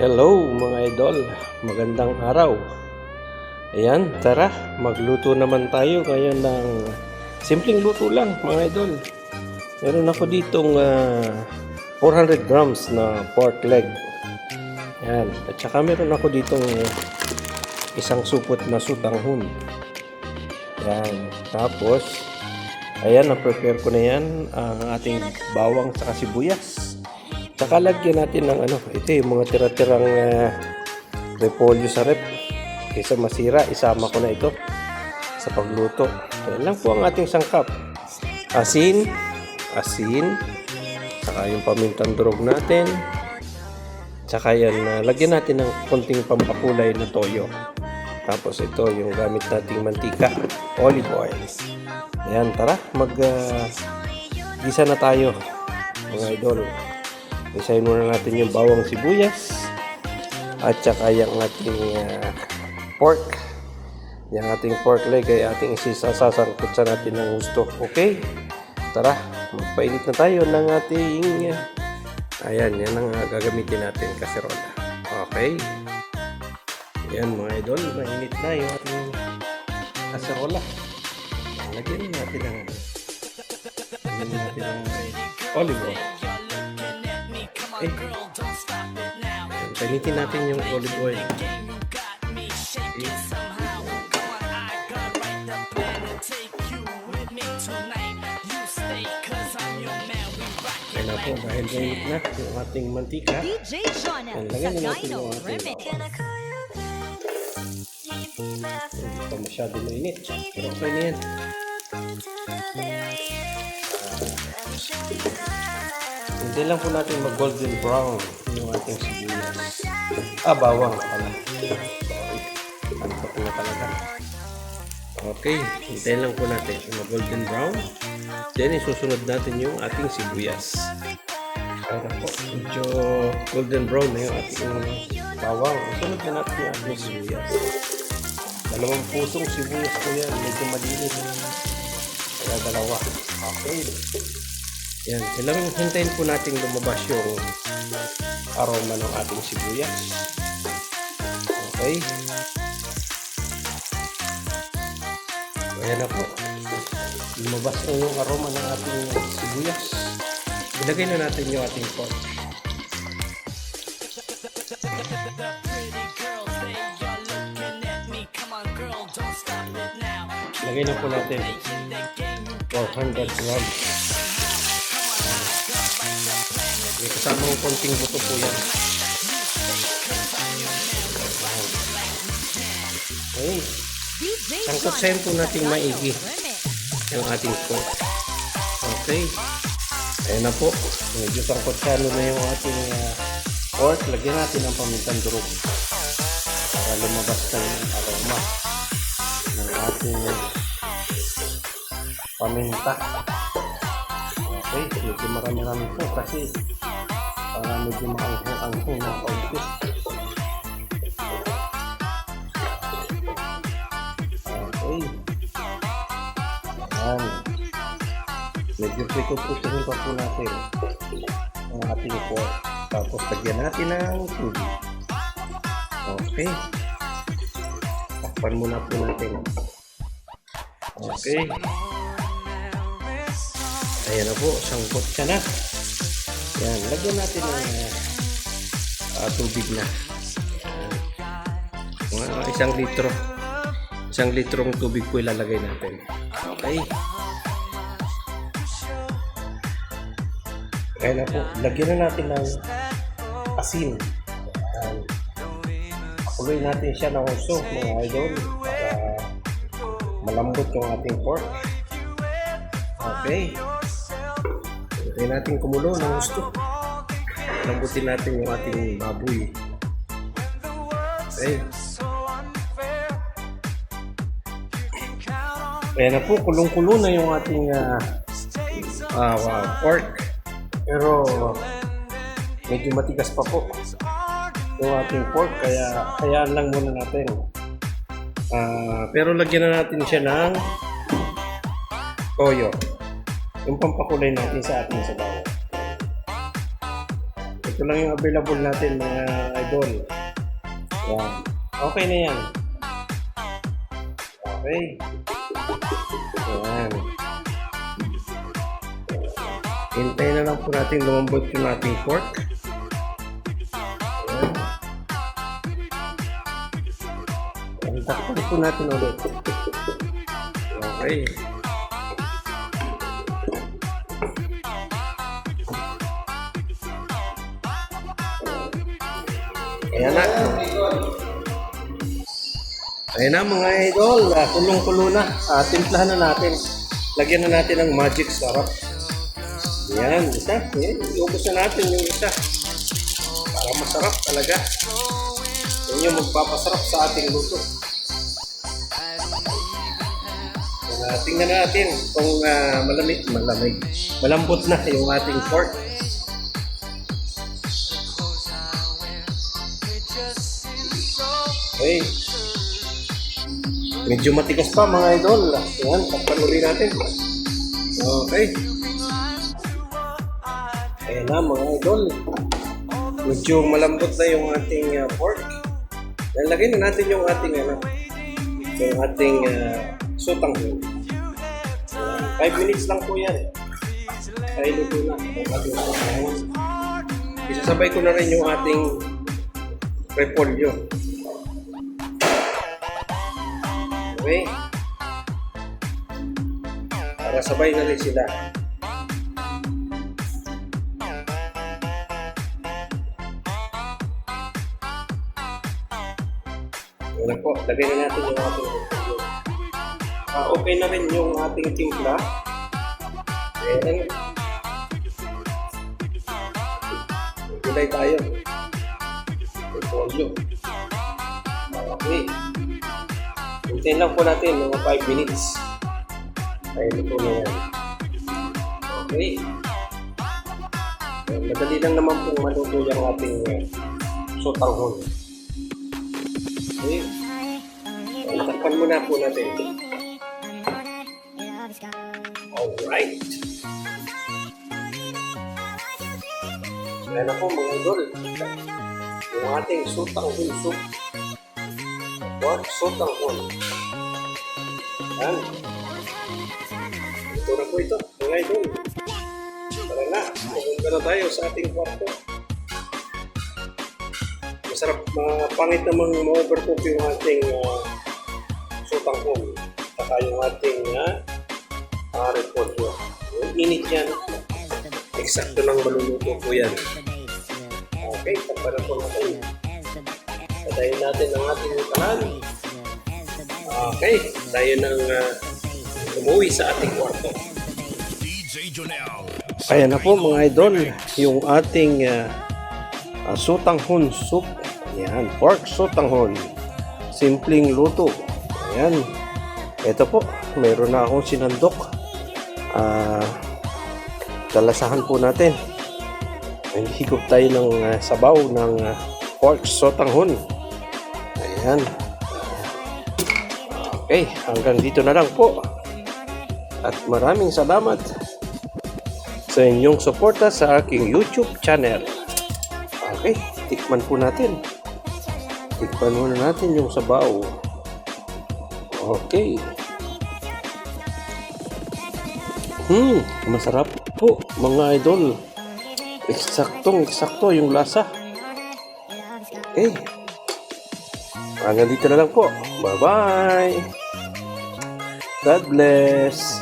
Hello mga idol, magandang araw. Ayan, tara, magluto naman tayo ngayon ng simpleng luto lang mga idol. Meron ako ditong 400 grams na pork leg. Ayan, at saka meron ako ditong isang supot na sutanghon. Ayan, tapos, ayan, na-prepare ko na yan ang ating bawang at sibuyas. Saka lagyan natin ng ito yung mga tira-tirang repolyo sa rep. Kaysa masira, isama ko na ito sa pagluto. Yan lang po ang ating sangkap. Asin, saka yung pamintang durog natin. Saka yan, lagyan natin ng konting pampakulay na toyo. Tapos ito yung gamit nating mantika, olive oil. Ayan, tara, gisa na tayo mga idol. Isayin muna natin yung bawang sibuyas at saka yung ating pork. Yung ating pork leg ay ating isasasangkot sa natin ng gusto. Okay? Tara, magpainit na tayo ng ating ayan, yan ang gagamitin natin kaserola. Okay? Ayan mga idol, mainit na yung ating kaserola. Lagyan natin ng olive oil. Painitin natin yung olive oil. Ayan na po, dahil mainit na yung ating mantika. Lagyan na natin yung ating ito masyado mainit. Pero okay na yan. Hindi lang po natin mag-golden brown yung ating sibuyas. Bawang pala. Ano pa po na talaga. Okay, hintayin lang po natin mag-golden brown. Then, isusunod natin yung ating sibuyas. Para po, medyo golden brown na yung ating bawang. Isunod na natin yung ating sibuyas. 2 pusong sibuyas po yan. Medyo malinis. Kaya 2. Okay. Yan, kailangan hintayin po natin lumabas yung aroma ng ating sibuyas. Okay. Ayan na po. Lumabas na yung aroma ng ating sibuyas. Ilagay na natin yung ating pork. Ilagay na po natin 400 grams. May kasamang konting buto po yan. Okay. Sangkotsahin po natin maigi yung ating pork. Okay. Ayan na po. Medyo sangkotsahin na yung ating pork. Lagyan natin ang pamintang durog para lumabas na yung aroma ng ating paminta. Okay. Medyo marami-rami po kasi para medyo maanghang-anghang na kaunti. Okay. Ayan. Medyo prito-pritohin pa po natin ang ating pork. Tapos lagyan natin ng tubig. Okay. Takpan muna po natin. Okay. Ayan na po. Sangkot ka na. Yan, lagyan natin ng tubig na. Isang litro. 1 litrong tubig po ilalagay natin. Okay. Ayan na po. Lagyan na natin ng asin. Pakuloy natin siya ng uso, mga idol, para malambot yung ating pork. Okay. Hintayin natin kumulo ng gusto. Lambutin natin yung ating baboy. Okay. Ayan na po, kulong-kulo na yung ating pork. Pero medyo matigas pa po yung ating pork, kaya hayaan lang muna natin. Pero lagyan na natin siya ng toyo. Yung pampakulay natin sa ating sabaw. Ito lang yung available natin mga idol. Yan. Okay na yan. Okay. Yan. Hintayin na lang po natin lumambot yung ating pork. Yan. Takpan po natin ulit. Okay. Ayan na. Ayan na mga idol. Kulong-kulo na. Timplahan na natin. Lagyan na natin ng magic sarap. Ayan, isa. Ayan, iubos na natin yung isa. Para masarap talaga. Yan yung magpapasarap sa ating luto. Tingnan natin kung malambot na yung ating pork. Okay. Medyo matigas pa mga idol. Yan, takpan ulit natin. Okay. Ayan na mga idol. Medyo malambot na yung ating pork. Lalagay na natin yung ating sutang. 5 minutes lang po yan. Ay, luto na. Isasabay ko na rin yung ating repolyo. Okay. Para sabay na rin sila. Ano po, lagay na natin yung ating repolyo. Okay na rin yung ating timpla. Ayan. Gulay tayo. Repolyo. Okay. Hintayin lang po natin mga 5 minutes. Ay, ito na yan. Okay. Madali lang naman pong maluto yung ating sotanghon. Okay. Takpan muna po natin. Alright. Ayan na po mga idol. Yung ating sotanghon soup. Pork sotanghon. Ayan. Ito na po ito, mga idol. Tara na, pumunta na tayo sa ating kwarto. Masarap, pangit namang ma-overcook yung ating sotanghon. Saka yung ating repolyo. Yung init yan. Eksakto lang maluluto po yan. Okay, tapos na po natin. Patayin natin ang ating utahan. Okay, tayo nang umuwi sa ating kwarto. Ayan na po mga idol, yung ating sotanghon soup. Ayan, pork sotanghon. Simpleng luto. Ayan. Ito po, mayroon na akong sinandok. Lalasahan po natin. Higop tayo ng sabaw ng pork sotanghon. Ayan. Okay, hanggang dito na lang po. At maraming salamat sa inyong suporta sa aking YouTube channel. Okay, tikman po natin. Tikman muna natin yung sabaw. Okay. Masarap po mga idol. Eksakto yung lasa. Okay. Hanggang dito na lang po. Bye-bye. God bless.